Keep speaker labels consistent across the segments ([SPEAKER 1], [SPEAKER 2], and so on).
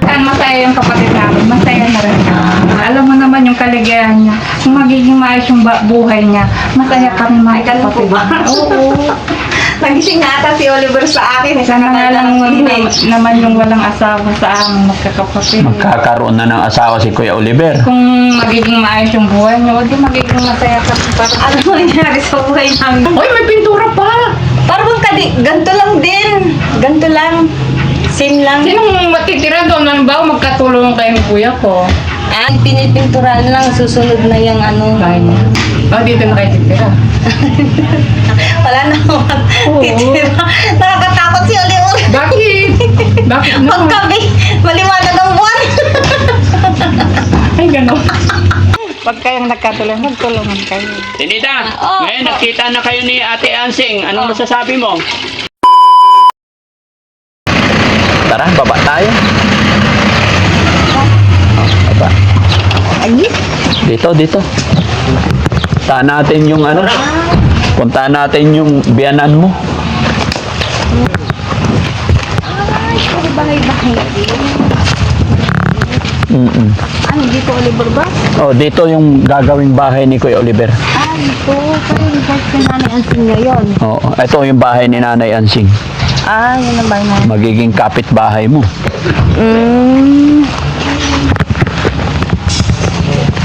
[SPEAKER 1] saan masaya yung kapatid namin, masaya na rin. Alam mo naman yung kaligayahan niya. Kung magiging maayos yung buhay niya, masaya pa rin mga kapatid. Oo.
[SPEAKER 2] Nagising nga ata si Oliver sa akin.
[SPEAKER 1] Sana nga lang naman yung walang asawa sa aming magkakapatid.
[SPEAKER 3] Magkakaroon na ng asawa si Kuya Oliver.
[SPEAKER 1] Kung magiging maayos yung buhay niya, huwag yung magiging masaya ka.
[SPEAKER 2] Ano nangyari sa buhay namin?
[SPEAKER 1] Uy, may pintura pa!
[SPEAKER 2] Parang ganito lang din. Ganito lang. Same lang.
[SPEAKER 1] Sinong matitira doon? Ano ba? Magkatulong kayo ng kuya ko.
[SPEAKER 2] Pinipinturan lang. Susunod na yung ano.
[SPEAKER 1] Dito na kayo titira.
[SPEAKER 2] Wala na naman. Titira. Nakakatakot si Oliver.
[SPEAKER 1] Bakit? Bakit naman?
[SPEAKER 2] Pagkabi, maliwanag ang buwan.
[SPEAKER 1] Ay, gano'n. Pag kayong nagkatulong, magtulungan kayo.
[SPEAKER 3] Tinita, ngayon nakita na kayo ni Ate Ansing. Anong masasabi mo? Tara, baba tayo. Baba. Dito. Puntahan natin yung ano. Puntahan natin yung biyanan mo.
[SPEAKER 2] Bahay-bahay. Ano, dito Oliver ba?
[SPEAKER 3] Oh, dito yung gagawing bahay ni Kuya Oliver.
[SPEAKER 2] Ito. Parang yung bahay ni Nanay Ansing ngayon.
[SPEAKER 3] Oo, ito yung bahay ni Nanay Ansing.
[SPEAKER 2] Yun ang bahay na.
[SPEAKER 3] Magiging kapitbahay mo.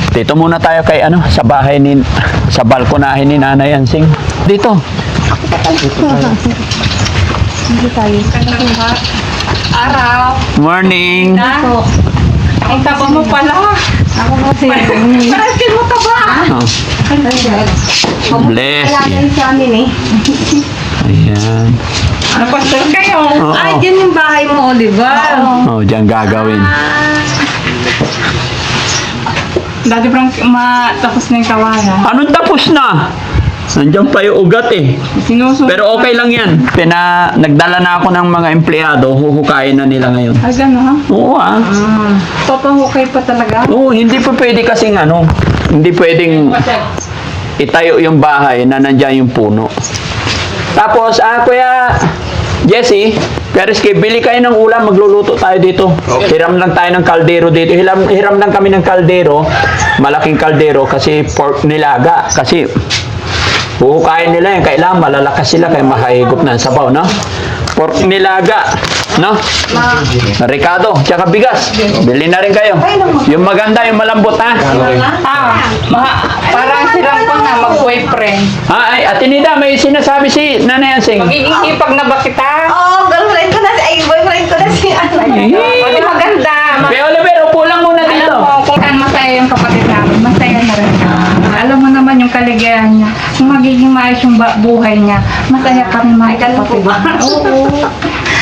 [SPEAKER 3] Dito muna tayo kay ano, sa bahay ni, sa balkonahin ni Nanay Ansing. Dito.
[SPEAKER 2] Hindi tayo.
[SPEAKER 1] Araw.
[SPEAKER 3] Morning.
[SPEAKER 1] Ako. Ang taba mo pala.
[SPEAKER 2] Ako kasi.
[SPEAKER 1] Paraskin mo taba.
[SPEAKER 3] Oh, bless
[SPEAKER 2] Kaya
[SPEAKER 3] you.
[SPEAKER 2] yan sa amin eh.
[SPEAKER 3] Ayan.
[SPEAKER 1] Napasal kayo.
[SPEAKER 3] Oo.
[SPEAKER 2] Ay, dyan yung bahay mo, Oliver.
[SPEAKER 3] Oh, diyan gagawin.
[SPEAKER 1] Dati parang matapos na yung kawayan.
[SPEAKER 3] Anong tapos na? Nandiyan pa yung ugat eh.
[SPEAKER 1] Sinusunod.
[SPEAKER 3] Pero okay lang yan. Nagdala na ako ng mga empleyado, huhukayin na nila ngayon.
[SPEAKER 1] Ay, gano'n ha?
[SPEAKER 3] Oo ah.
[SPEAKER 1] Papahukay pa talaga.
[SPEAKER 3] Oo, hindi pa pwede kasing ano, hindi pwedeng itayo yung bahay na nandiyan yung puno. Tapos, Kuya Jesse, Pereski, bili kayo ng ulam, magluluto tayo dito. Hiram lang tayo ng kaldero dito. Hiram lang kami ng kaldero, malaking kaldero kasi pork nilaga. Kasi huhukayin nila yan, kailangan malalakas sila kaya mahigop na ang sabaw, no? Pork nilaga, no? Ricardo, tsaka bigas. Bili na rin kayo. Yung maganda, yung malambot, ha?
[SPEAKER 1] Parang silang pa na mag-boyfriend.
[SPEAKER 3] Ay, Ate Nida, may sinasabi si Nanay Ansing.
[SPEAKER 1] Magiging hipag na ba kita?
[SPEAKER 2] Oo, girlfriend ko na si, boyfriend ko na si ano.
[SPEAKER 1] O di maganda.
[SPEAKER 3] Kuya Oliver, upo lang muna dito.
[SPEAKER 1] Alam mo, kung saan masaya yung kapatid namin, masaya na rin. Alam mo naman yung kaligayahan niya. Kung magiging maayos yung buhay niya, masaya pa rin mga kapatid. Oo.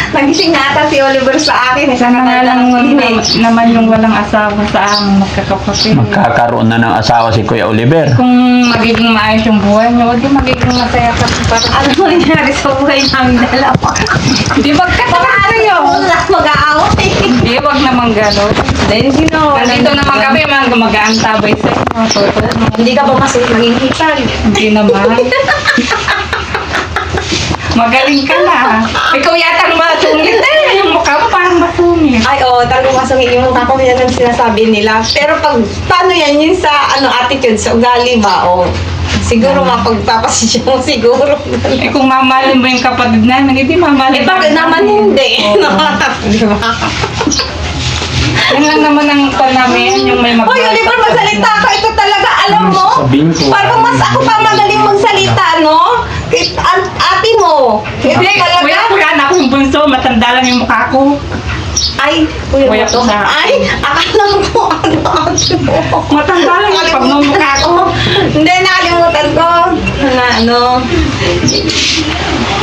[SPEAKER 2] Nagising nga ata si Oliver sa akin.
[SPEAKER 1] Sana nga lang naman yung walang asawa sa aming magkakapatid.
[SPEAKER 3] Magkakaroon na ng asawa si Kuya Oliver.
[SPEAKER 1] Kung magiging maayos yung buhay niya, huwag yung magiging masaya ka.
[SPEAKER 2] Ano nangyari sa buhay namin dalawa?
[SPEAKER 1] Di magkasama yun.
[SPEAKER 2] Wala mag-aaway.
[SPEAKER 1] Di, wag naman gano'n.
[SPEAKER 2] Dahil sino?
[SPEAKER 1] Nandito naman kami, mga mag-aantabay sa inyo.
[SPEAKER 2] Hindi ka ba maging hipag?
[SPEAKER 1] Hindi naman. Magaling ka na. Ikaw yata ang masungit eh. Yung mukha mo parang masungit.
[SPEAKER 2] Ay, oo, talagang masungit yung mukha ko, yan ang sinasabi nila. Pero paano yan yun sa attitude, sa ugali ba? O, siguro mapagpapasisya mo siguro.
[SPEAKER 1] Eh kung mamahalin mo yung kapatid namin, hindi mamahalin.
[SPEAKER 2] Bakit naman hindi? Di ba?
[SPEAKER 1] Yan lang naman ang pan namin, yung may
[SPEAKER 2] Hoy, Oliver, magsalita ka. Ito talaga, alam mo? Parang mas ako pa magaling magsalita, no? Ate mo.
[SPEAKER 1] Hindi, kuya na ako yung bunso, matanda lang yung mukha ko.
[SPEAKER 2] Ay, kuya mo to.
[SPEAKER 1] na.
[SPEAKER 2] Ay, akala ko ano ate mo.
[SPEAKER 1] Matanda lang yung pagmumukha ko.
[SPEAKER 2] Hindi, nakalimutan ko. Na ano.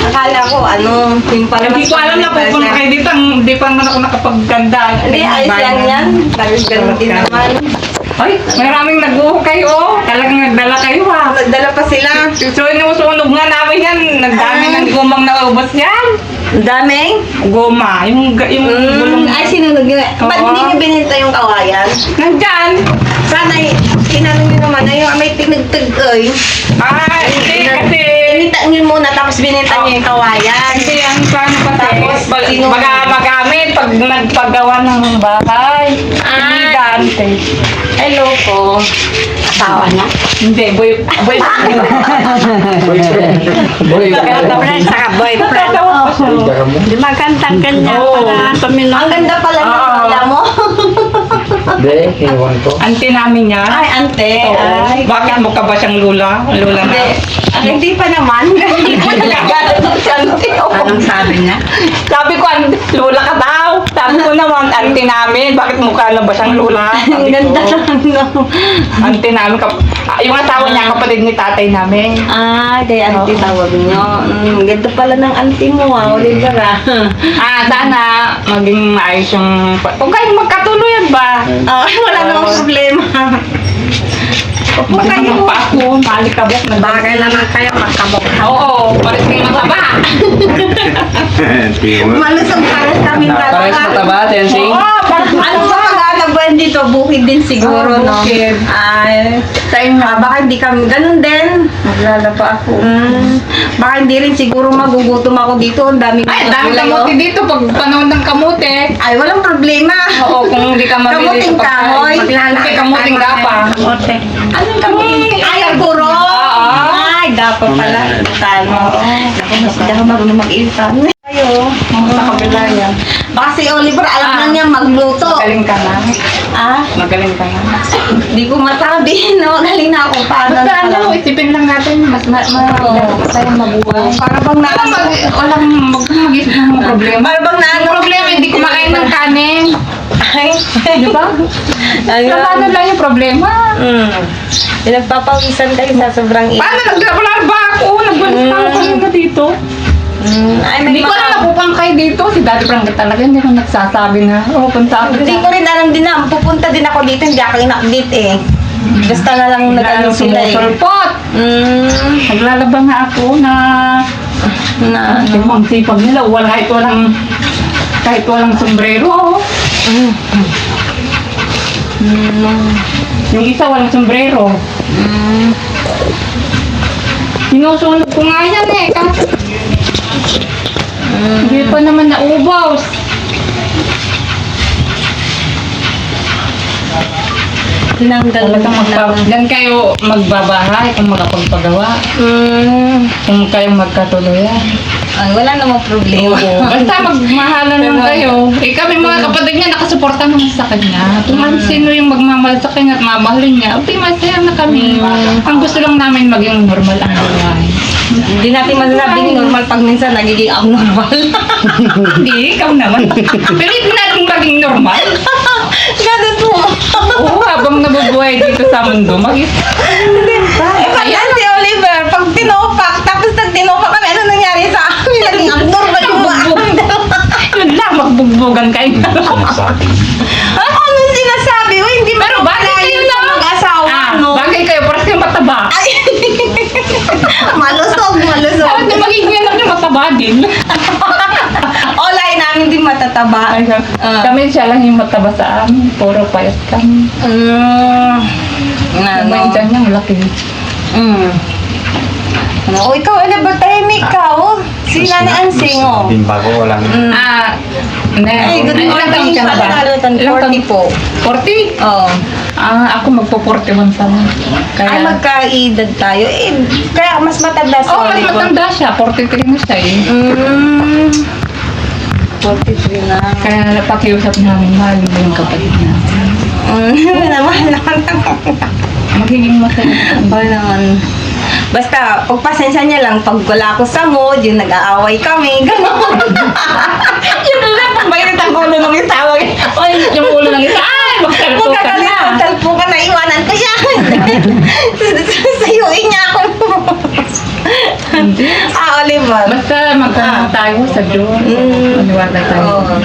[SPEAKER 2] Akala ko ano. Yung parang
[SPEAKER 1] Hindi ko alam na pupunta kayo dito, hindi pa naman ako nakapagganda.
[SPEAKER 2] Hindi, ayos lang yan. Tapos ganun din naman.
[SPEAKER 1] Ay, maraming nag-uhukay oh. Talagang nagdala kayo ha.
[SPEAKER 2] Nagdala pa sila.
[SPEAKER 1] Sunog nga namin yan. Nagdami ng gumang naubos yan.
[SPEAKER 2] Ang daming.
[SPEAKER 1] Goma, yung gulong.
[SPEAKER 2] Ay, sinunog yun. Ba't
[SPEAKER 1] Oo.
[SPEAKER 2] hindi niyo binenta yung kawayan?
[SPEAKER 1] Nandyan.
[SPEAKER 2] Sana, tinanong niyo naman na yung may tinagtag-ay.
[SPEAKER 1] Hindi kasi.
[SPEAKER 2] Binenta niyo muna, tapos binenta niyo yung kawayan.
[SPEAKER 1] Kasi ang paano pa
[SPEAKER 2] Tapos,
[SPEAKER 1] magamit. pag nagpagawa ng bahay. Hindi ante.
[SPEAKER 2] Hello po. Asawa na?
[SPEAKER 1] Hindi, boyfriend.
[SPEAKER 2] Girlfriend saka boyfriend.
[SPEAKER 4] Di magandang ganyan
[SPEAKER 1] Oo.
[SPEAKER 4] para tumino.
[SPEAKER 2] Ang ganda pala ng lola mo.
[SPEAKER 5] Hindi, iwan ko.
[SPEAKER 1] Ante namin niya.
[SPEAKER 2] Ay, ante.
[SPEAKER 1] Oo.
[SPEAKER 2] Ay,
[SPEAKER 1] Bakit mo ka ba siyang lula? Lula na.
[SPEAKER 2] hindi. Hindi pa naman. Hindi pa nagagalit si ante.
[SPEAKER 4] Anong sabi niya?
[SPEAKER 1] Sabi ko, lula ka daw. Sabi ko naman, ante namin. Bakit mukha na ba siyang lula?
[SPEAKER 2] Ang
[SPEAKER 1] Sabi
[SPEAKER 2] ganda
[SPEAKER 1] ko,
[SPEAKER 2] lang, no?
[SPEAKER 1] ante namin. Yung asawa niya, kapatid ni tatay namin.
[SPEAKER 2] Ah, kay auntie tawag nyo. Ganda pala ng auntie mo, Oliver, ah.
[SPEAKER 1] Sana maging maayos yung... Kung kayo magkatuluyan ba?
[SPEAKER 2] Wala namang problema.
[SPEAKER 1] Huwag kayo pa ako, malikabok na
[SPEAKER 4] Bagay naman kayo magkabok.
[SPEAKER 1] Oo, pares kayo mataba.
[SPEAKER 2] Malusog para sa amin
[SPEAKER 3] Pares
[SPEAKER 2] talaga.
[SPEAKER 3] mataba, Tensing.
[SPEAKER 1] Oo, pares
[SPEAKER 2] Ano ba pag-anak ba dito? Bukid din siguro, no?
[SPEAKER 1] bukid.
[SPEAKER 2] Ay,
[SPEAKER 1] Sa inyo.
[SPEAKER 2] baka hindi kami, ganun din.
[SPEAKER 1] Maglalaba ako.
[SPEAKER 2] Baka hindi rin siguro magugutom ako dito. Ang dami
[SPEAKER 1] Ay, dami kamote dito pag panahon ng kamote.
[SPEAKER 2] Ay, walang problema.
[SPEAKER 1] Oo, kung hindi ka mabili
[SPEAKER 2] Kamuting kahoy.
[SPEAKER 1] Kasi kamuting gapa.
[SPEAKER 4] Kamote.
[SPEAKER 2] Anong kamuting? Ay, ang puro.
[SPEAKER 1] Oo.
[SPEAKER 2] Ay, dapat pala. Talo. Hindi ako marunong mag-iitan. Ayo,
[SPEAKER 1] Sa kabila yan.
[SPEAKER 2] baka si Oliver alam na niya magluto.
[SPEAKER 1] Magaling ka na.
[SPEAKER 2] Ah,
[SPEAKER 1] Magaling ka na.
[SPEAKER 2] di ko matabi, no? Galing na ako. Paano
[SPEAKER 1] Basta ano, isipin lang natin, mas tayong mabuhay.
[SPEAKER 2] Para bang na
[SPEAKER 1] Mag-isip ng problema.
[SPEAKER 2] Para bang na
[SPEAKER 1] Yung problema, hindi kumakain ng kanin.
[SPEAKER 2] Ay,
[SPEAKER 1] Di ba?
[SPEAKER 2] ayun.
[SPEAKER 1] Paano lang yung problema?
[SPEAKER 2] Pinagpapawisan kayo sa sobrang init.
[SPEAKER 1] Paano naglabalaba ako? Nagbalis na ako kanina dito.
[SPEAKER 2] Ay,
[SPEAKER 1] Hindi ko alam na pupang kayo dito. Si Daddy Frank talaga, hindi ko nagsasabi na, punta ako
[SPEAKER 2] Hindi ko rin alam din na, pupunta din ako dito, hindi ako in-update eh. Basta na lang nag-ano sila eh.
[SPEAKER 1] Sumusulpot. Naglalaba nga ako na ang sipag nila. Kahit walang sombrero. Yung isa walang sombrero. Sinusunod ko nga yan eh. Hindi pa naman naubaws.
[SPEAKER 2] Tinanggal
[SPEAKER 1] Talagang Diyan kayo magbabahay kung makapagpagawa. Kung kayo magkatuluyan.
[SPEAKER 2] Ay, wala namang problema.
[SPEAKER 1] Basta magmahalan lang kayo. Kami mga kapatid niya, nakasuporta naman sa kanya. Kung sino yung magmamahal sa kanya at mamahalin niya, okay, masaya na kami. Ang gusto lang namin maging normal ang buhay.
[SPEAKER 2] Hindi natin masasabing normal pag minsan nagiging abnormal.
[SPEAKER 1] Hindi, ikaw naman. Pero hindi natin maging normal.
[SPEAKER 2] Ganun po.
[SPEAKER 1] Oo, habang nabubuhay dito sa mundo,
[SPEAKER 2] Ayan si Oliver, pag tinopak, tapos nag-tinopak kami, ano nangyari sa amin? Naging abnormal yung
[SPEAKER 1] yun lang, magbugbugan kayo.
[SPEAKER 2] Ano sinasabi? Uy, hindi
[SPEAKER 1] Pero bagay kayo na.
[SPEAKER 2] mag-asawa, no?
[SPEAKER 1] Bagay kayo, parang kayo mataba.
[SPEAKER 2] Ay, malusog.
[SPEAKER 1] Dapat na magiging anak niyo mataba din.
[SPEAKER 2] Olay namin din matataba.
[SPEAKER 1] Kami siya lang yung mataba sa amin. Puro payat kami. May dyan niyang laki.
[SPEAKER 2] O, ikaw, Oliver, tahimik ka, oh. Si Nani Ansing, oh.
[SPEAKER 5] Bimba ko, walang...
[SPEAKER 2] Ay, good morning.
[SPEAKER 1] Ilang taon ka na ba?
[SPEAKER 2] Ilang taon? 40 po.
[SPEAKER 1] 40?
[SPEAKER 2] Oo.
[SPEAKER 1] Ako magpo-41 sana.
[SPEAKER 2] Ay, magkaedad tayo. Eh, kaya mas matanda si
[SPEAKER 1] mas
[SPEAKER 2] Oliver.
[SPEAKER 1] matanda siya. 43 na siya eh.
[SPEAKER 2] 43 na.
[SPEAKER 1] Kaya napakiusap namin, mahal mo yung kapatid namin.
[SPEAKER 2] Naman.
[SPEAKER 1] Magiging masaya.
[SPEAKER 2] Okay naman. Basta, pagpasensya niya lang, pag wala ako sa mood, yung nag-aaway kami, gano'n.
[SPEAKER 1] Yun lang, pagbayad ang ulo ng isa. Ay, yung ulo ng isa. Ay, magsalpo ka na.
[SPEAKER 2] Magtalpo ka na, iwanan ko siya. Sayuin niya ako. Oliver.
[SPEAKER 1] Basta magkaroon tayo sa Diyos. Maniwala tayo.
[SPEAKER 2] Oo.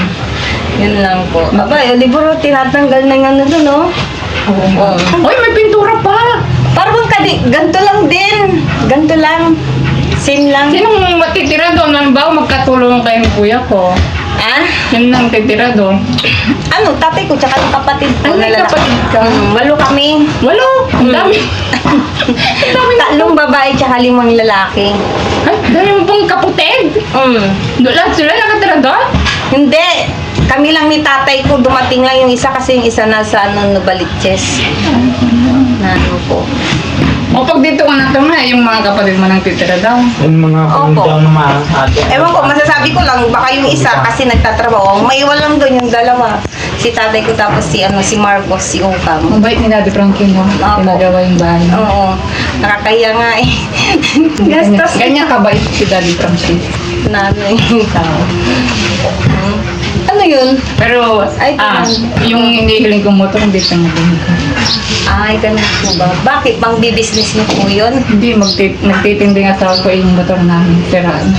[SPEAKER 2] Yun lang po. Aba, Oliver, tinatanggal na nga na doon, no? Oo.
[SPEAKER 1] Uy, may pintura pa.
[SPEAKER 2] Parang ganito lang din. Ganito lang. Same lang.
[SPEAKER 1] Sinong matitira doon? Halimbawa, magkatulong kayo ng kuya ko.
[SPEAKER 2] Ah?
[SPEAKER 1] Yun ang titira doon.
[SPEAKER 2] Ano, tatay ko, tsaka yung kapatid ko.
[SPEAKER 1] Ay, may
[SPEAKER 2] lalaki.
[SPEAKER 1] kapatid ka.
[SPEAKER 2] 8 kami.
[SPEAKER 1] Walo. Ang dami.
[SPEAKER 2] Tatlong babae, tsaka 5 lalaki.
[SPEAKER 1] Ay, dami mo pong kaputid. Doon lahat sila nakatira doon?
[SPEAKER 2] Hindi. Kami lang ni tatay ko, dumating lang yung isa kasi yung isa nasa Novaliches. Na ano po.
[SPEAKER 1] O pag dito ka na yung mga kapatid mo nang titira daw.
[SPEAKER 5] Yung mga
[SPEAKER 2] Opo.
[SPEAKER 5] pumunta naman.
[SPEAKER 2] Ewan ko, masasabi ko lang, baka yung isa kasi nagtatrabaho. May iwan lang doon yung dalawa. Si tatay ko tapos si Marcos, si Ukam.
[SPEAKER 1] Mabait ni Daddy Frankie, no?
[SPEAKER 2] Opo.
[SPEAKER 1] Pinagawa yung bahay.
[SPEAKER 2] Oo, nakakaya nga eh. Gastos.
[SPEAKER 1] Ganyan kabait si Daddy Frankie.
[SPEAKER 2] Na ano yung tao. Ano yun?
[SPEAKER 1] Pero,
[SPEAKER 2] Ay,
[SPEAKER 1] yung hinihiling kong motor, hindi siya mabinig ko.
[SPEAKER 2] Ay, ganun po ba? Bakit? Pang business niyo po yun?
[SPEAKER 1] Hindi, nagtitindi nga sa ako yung motor namin. Siraan.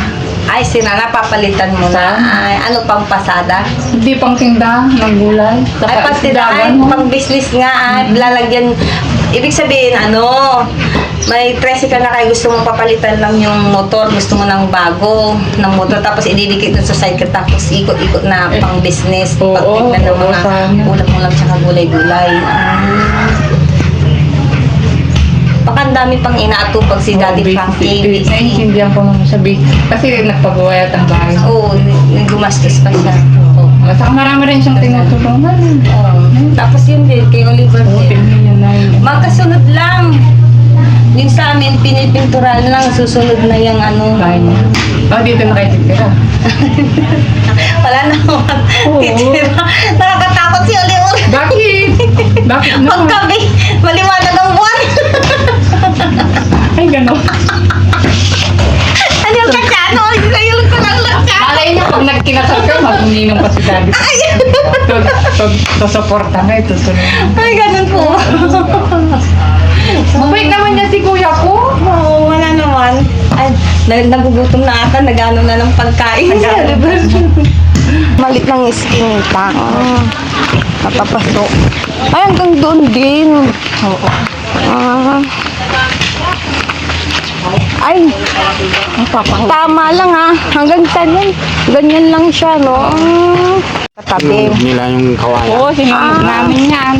[SPEAKER 2] Ay, napapalitan mo na. Ay, ano pang pasada?
[SPEAKER 1] Hindi pang tinda ng gulay.
[SPEAKER 2] Ay,
[SPEAKER 1] isdagan
[SPEAKER 2] ay,
[SPEAKER 1] mo.
[SPEAKER 2] pang business nga. Ay, lalagyan. Ibig sabihin, may 13 ka na kayo, gusto mong papalitan lang yung motor, gusto mo ng bago ng motor, tapos ididikit dun sa cycle, tapos ikot-ikot na pang business,
[SPEAKER 1] Oo,
[SPEAKER 2] pagtignan ng
[SPEAKER 1] oo,
[SPEAKER 2] mga
[SPEAKER 1] sana.
[SPEAKER 2] ulam-ulam tsaka gulay-gulay. Baka ang dami pang inaatupag si Daddy Frankie. busy.
[SPEAKER 1] Naiintindihan ko naman sabi. Kasi nagpagawa ang bahay.
[SPEAKER 2] Oo, gumastos pa siya.
[SPEAKER 1] Saka marami rin siyang tinutulungan.
[SPEAKER 2] Tapos yun din, kay Oliver din.
[SPEAKER 1] Tingnan niya na yun.
[SPEAKER 2] Magkasunod lang. Yung sa amin, pinipinturan lang, susunod na yung
[SPEAKER 1] Bahay niya. Dito na kayo titira.
[SPEAKER 2] Wala na naman.
[SPEAKER 1] Oo.
[SPEAKER 2] Titira. Nakakatakot si Oliver.
[SPEAKER 1] Bakit? Bakit naman?
[SPEAKER 2] Paggabi, maliwanag ang buwan.
[SPEAKER 1] Ay, gano'n.
[SPEAKER 2] Ano yung kasyano? Sayulog ko lang lang siya.
[SPEAKER 1] Alay niya, pag nagkinasal ka, mag-uminom pa si Daddy. Susuporta nga, tutuloy.
[SPEAKER 2] Ay, ganun po.
[SPEAKER 1] Mabait naman niya si kuya ko.
[SPEAKER 2] Oo, wala naman. Ay, nagugutom na ata, nagano na ng pagkain. Malit ng iskinita. Napapasok. Ay, hanggang doon din. Oo. Ay, tama lang ha. Hanggang saan ganyan lang siya, no? Katabi.
[SPEAKER 5] Nila yung kawayan.
[SPEAKER 1] Oo, sinunod namin yan.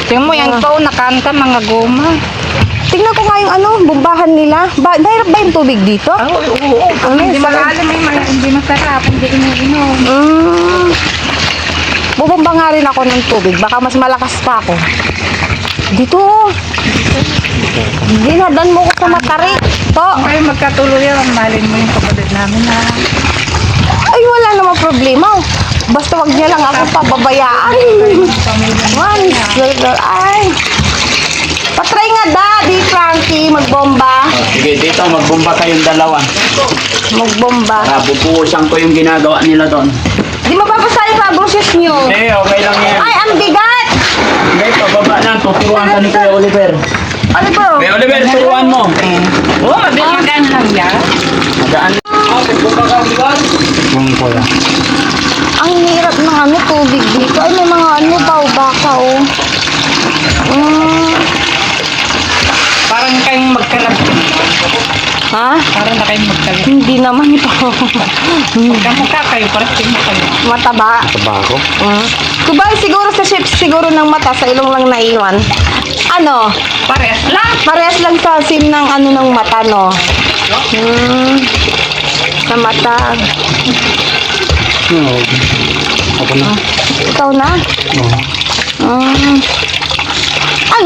[SPEAKER 1] Tingnan mo yan po, nakanta mga goma.
[SPEAKER 2] Tingnan ko nga yung bumbahan nila. Mahirap ba yung tubig dito?
[SPEAKER 1] Oo. Hindi malalim, hindi masarap, hindi iniinom.
[SPEAKER 2] Bubumba nga rin ako ng tubig. Baka mas malakas pa ako. Dito. Dinadan mo ko sa matari. To.
[SPEAKER 1] Ay, magkatuloy yan. Malin mo yung kapatid namin na.
[SPEAKER 2] Ay, wala namang problema. Basta wag niya lang ako pababayaan. Once. Ay. Patry nga, Daddy Frankie, magbomba.
[SPEAKER 3] Sige, dito, magbomba kayong dalawa.
[SPEAKER 2] Magbomba.
[SPEAKER 3] Para bubuhusan ko yung ginagawa nila doon.
[SPEAKER 2] Di mababasa yung rubber nyo.
[SPEAKER 3] Hindi, okay lang yan.
[SPEAKER 2] Ay, ang bigat.
[SPEAKER 3] Hindi, pababa lang. Tuturuan ka ni Kuya Oliver.
[SPEAKER 2] Ano bro?
[SPEAKER 3] Kuya Oliver, turuan mo.
[SPEAKER 1] Oo, magaan lang yan.
[SPEAKER 3] Magaan. Magbomba ka, Oliver.
[SPEAKER 5] Kuya.
[SPEAKER 2] Ang hirap ng tubig dito. Ay, may mga baka oh.
[SPEAKER 1] Parang kayong magkalab.
[SPEAKER 2] Ha?
[SPEAKER 1] Parang na kayong magkalab.
[SPEAKER 2] Hindi naman ito.
[SPEAKER 1] Kamukha kayo, parang tingin kayo.
[SPEAKER 2] Mataba.
[SPEAKER 5] Tabako.
[SPEAKER 2] Kubay siguro sa ships, siguro ng mata, sa ilong lang naiwan.
[SPEAKER 1] Parehas lang.
[SPEAKER 2] Parehas lang sa sim ng ng mata, no? Sa mata.
[SPEAKER 5] Ako na.
[SPEAKER 2] Ikaw na?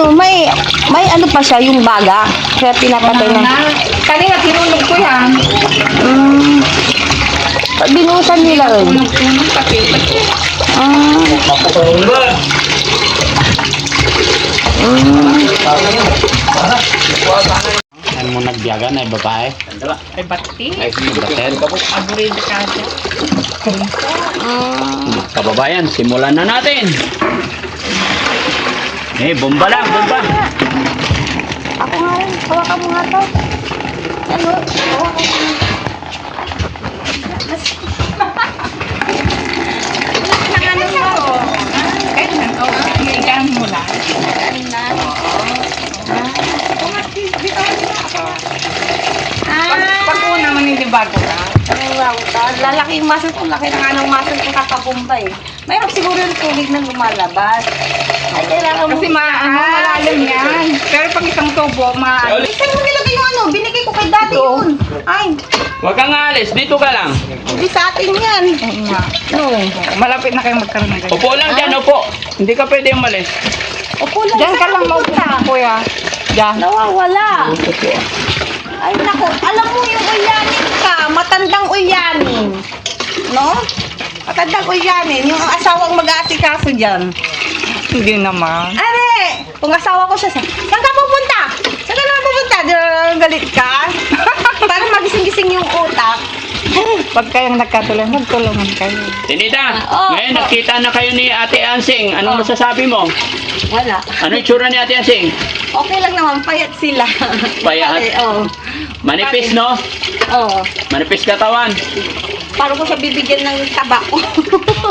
[SPEAKER 2] May pa siya, yung baga. Kaya pinapatay na.
[SPEAKER 1] Kanina, tinulog ko yan.
[SPEAKER 2] Binusan nila,
[SPEAKER 1] Tunong pati.
[SPEAKER 5] Ano mo nagbiyagan ay babae?
[SPEAKER 1] Ay, bati.
[SPEAKER 5] Ay, bater.
[SPEAKER 1] Aburida ka siya.
[SPEAKER 3] Kababayan, simulan na natin. Bomba lang, bomba.
[SPEAKER 2] Ako nga rin. Hawakan mo nga to. Hawakan mo.
[SPEAKER 1] Higaan mo lang. Pag una man hindi bago ka.
[SPEAKER 2] Lalaki yung muscle ko. Laki na nga ng muscle ko kakabumba eh. Mayroon siguro yung tubig na lumalabas. Ay, kailangan mo.
[SPEAKER 1] Kasi malalim yan. Pero pag isang tubo,
[SPEAKER 2] Saan mo nilagay yung binigay ko kay daddy yun. Ay,
[SPEAKER 3] Huwag kang alis, dito ka lang.
[SPEAKER 2] hindi sa atin yan.
[SPEAKER 1] Oo nga. Oo. Malapit na kayo magkaroon ng ganyan.
[SPEAKER 3] Upo lang dyan, upo. Hindi ka pwede umalis.
[SPEAKER 2] Opo lang.
[SPEAKER 1] Diyan ka lang maupo, kuya. Diyan.
[SPEAKER 2] Nawawala. Ay, naku. Alam mo yung ulyanin ka. Matandang ulyanin. No? Matandang ulyanin. Yung asawang mag-aasikaso dyan.
[SPEAKER 1] Hindi naman.
[SPEAKER 2] Are! Kung asawa ko siya, saan ka pupunta? Saan ka naman pupunta? Galit ka? Para magising-gising yung utak.
[SPEAKER 1] Pag kayong nagkatulungan, magtulungan kayo.
[SPEAKER 3] Tinita,
[SPEAKER 2] Oo.
[SPEAKER 3] ngayon nakita na kayo ni Ate Ansing. Anong masasabi mo?
[SPEAKER 2] Wala.
[SPEAKER 3] Ano yung tsura ni Ate Ansing?
[SPEAKER 2] Okay lang naman, payat sila.
[SPEAKER 3] Payat?
[SPEAKER 2] Oo.
[SPEAKER 3] Manipis, no?
[SPEAKER 2] Oo.
[SPEAKER 3] Manipis katawan.
[SPEAKER 2] Paano ko siya bibigyan ng taba?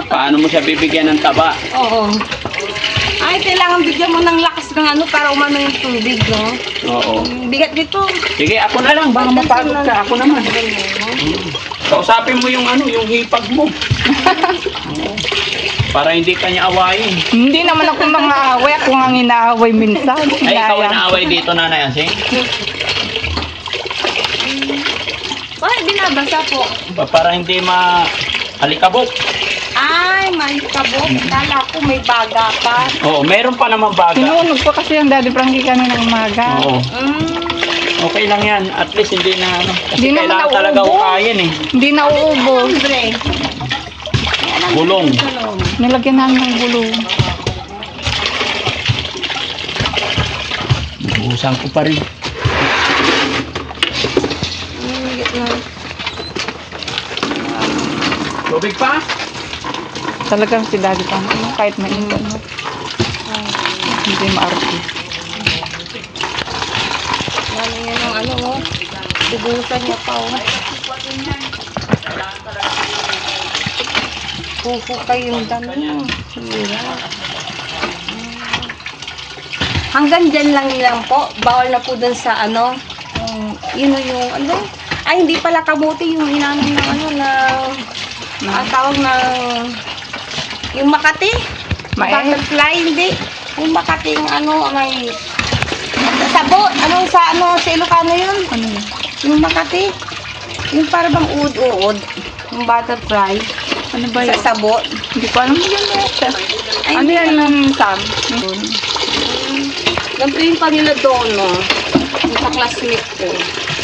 [SPEAKER 3] Paano mo siya bibigyan ng taba?
[SPEAKER 2] Oo. Ay, kailangan bigyan mo ng lakas ng ano para umano yung tubig, no?
[SPEAKER 3] Oo.
[SPEAKER 2] Bigat dito.
[SPEAKER 3] Sige, ako na lang. Baka mapagod ka. Ako naman. Kausapin mo yung ano, yung hipag mo. Oo. Para hindi ka niya awayin.
[SPEAKER 1] Hindi naman ako nangaaway. Ako nga inaaway minsan.
[SPEAKER 3] Ay, ikaw ay
[SPEAKER 1] Inaya.
[SPEAKER 3] naaway dito, Nanay Ansing.
[SPEAKER 2] Bakit binabasa po?
[SPEAKER 3] Para hindi alikabok.
[SPEAKER 2] Ay, may kabok. Kala ko may baga pa.
[SPEAKER 3] Oo, meron pa naman baga.
[SPEAKER 1] Sinunog pa kasi ang Daddy Frankie kanina umaga.
[SPEAKER 3] Oo.
[SPEAKER 2] Mm.
[SPEAKER 3] Okay lang yan. At least hindi na ano. Kasi
[SPEAKER 1] Hindi naman
[SPEAKER 3] kailangan talaga
[SPEAKER 1] nauubo.
[SPEAKER 3] hukayin eh.
[SPEAKER 1] Hindi nauubo.
[SPEAKER 2] Andre.
[SPEAKER 3] Gulong.
[SPEAKER 1] Nilagyan namin ng gulong.
[SPEAKER 3] Buhusan ko pa rin. Tubig pa?
[SPEAKER 1] Talagang si Daddy Frankie, kahit mainit mo. Hindi maarti.
[SPEAKER 2] Ano yan ang ano, no? Bubuhusan niya pa, oh. Hukay yung dami. Sira. Hanggang dyan lang po. Bawal na po dun sa ano. Yun yung ano. Ay, hindi pala kabuti yung inanon ng ano ang tawag ng yung Makati. Butterfly, hindi. Yung Makati yung ano, may sabot. Anong sa ano, sa Ilocano yun?
[SPEAKER 1] Ano yun?
[SPEAKER 2] Yung Makati. Yung para bang uod-uod. Yung butterfly.
[SPEAKER 1] Ano ba yun?
[SPEAKER 2] Sa sabot.
[SPEAKER 1] Hindi ko alam yun.
[SPEAKER 2] Ay,
[SPEAKER 1] Ano yan ng Sam?
[SPEAKER 2] Ganito yung kanila doon, no? Yung sa classmate ko.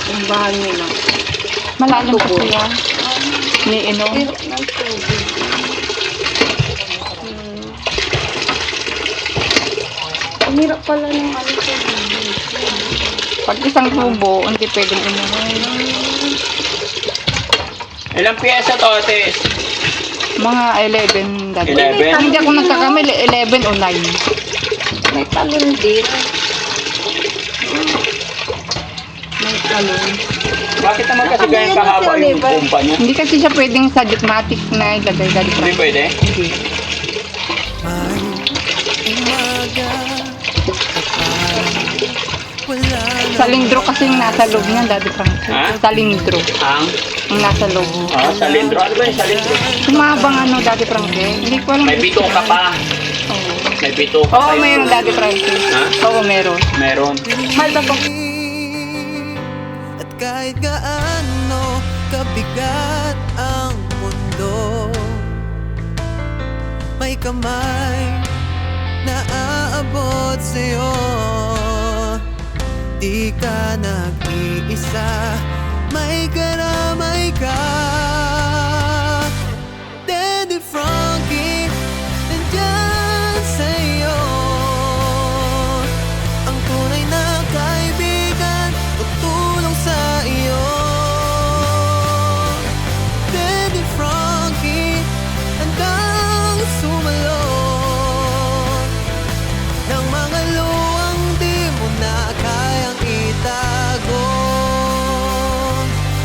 [SPEAKER 2] Yung bahay nila.
[SPEAKER 1] Malalim kasi yan. Niinom.
[SPEAKER 2] Pero ng tubig. Ang hirap pala ng ano tubig.
[SPEAKER 1] Pag isang tubo, hindi pwedeng inumin.
[SPEAKER 3] Ilang piyesa to, ate?
[SPEAKER 1] Mga 11, Daddy.
[SPEAKER 3] 11?
[SPEAKER 1] Hindi ako nagkakamali, 11 o 9.
[SPEAKER 2] May talon din. May talon.
[SPEAKER 3] Bakit naman kasi ganyan kahaba yung pumpa niya?
[SPEAKER 1] Hindi kasi siya pwedeng sa Jutmatic na ilagay, Daddy
[SPEAKER 3] Hindi
[SPEAKER 1] Frankie.
[SPEAKER 3] pwede?
[SPEAKER 1] Hindi. Salindro kasi yung nasa loob niya, Daddy Frankie.
[SPEAKER 3] Ha?
[SPEAKER 1] Salindro.
[SPEAKER 3] Ang?
[SPEAKER 1] Yung nasa loob.
[SPEAKER 3] Salindro. Ano ba yung salindro?
[SPEAKER 1] Sumabang ano, Daddy Frankie. Hindi ko alam.
[SPEAKER 3] May pito ka pa.
[SPEAKER 1] Oo.
[SPEAKER 3] May pito ka
[SPEAKER 1] Oo,
[SPEAKER 3] pa.
[SPEAKER 1] mayroon, Daddy Frankie.
[SPEAKER 3] Ha?
[SPEAKER 1] Oo, meron.
[SPEAKER 3] Meron.
[SPEAKER 1] Mahal ba ko?
[SPEAKER 6] At kahit gaano kabigat ang mundo, may kamay na aabot sa'yo. Di ka nag-iisa, may karamay ka. Daddy Frankie, nandyan sa'yo. Ang tunay na kaibigan, tutulong sa iyo. Daddy Frankie, handang sumalot ng mga luwang di mo na kayang itago.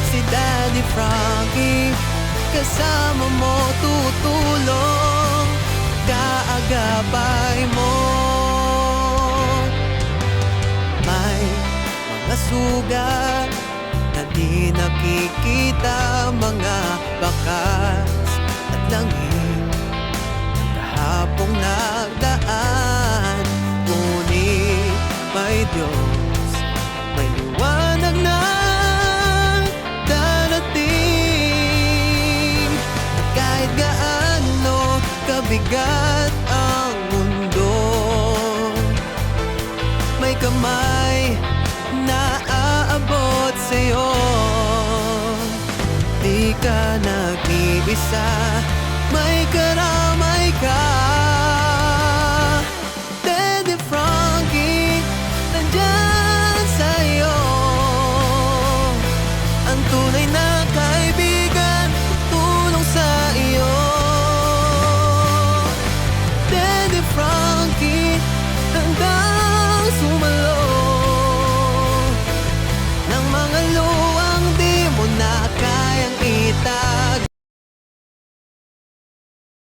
[SPEAKER 6] Si Daddy Frankie, kasama mo tutulong, kaagapay mo. May mga sugat na di nakikita, mga bakas at langit kahapong nagdaan. Ngunit may Diyos, may liwanag na mabigat ang mundo, may kamay na aabot sa'yo. Di ka nag-iisa, may karapatan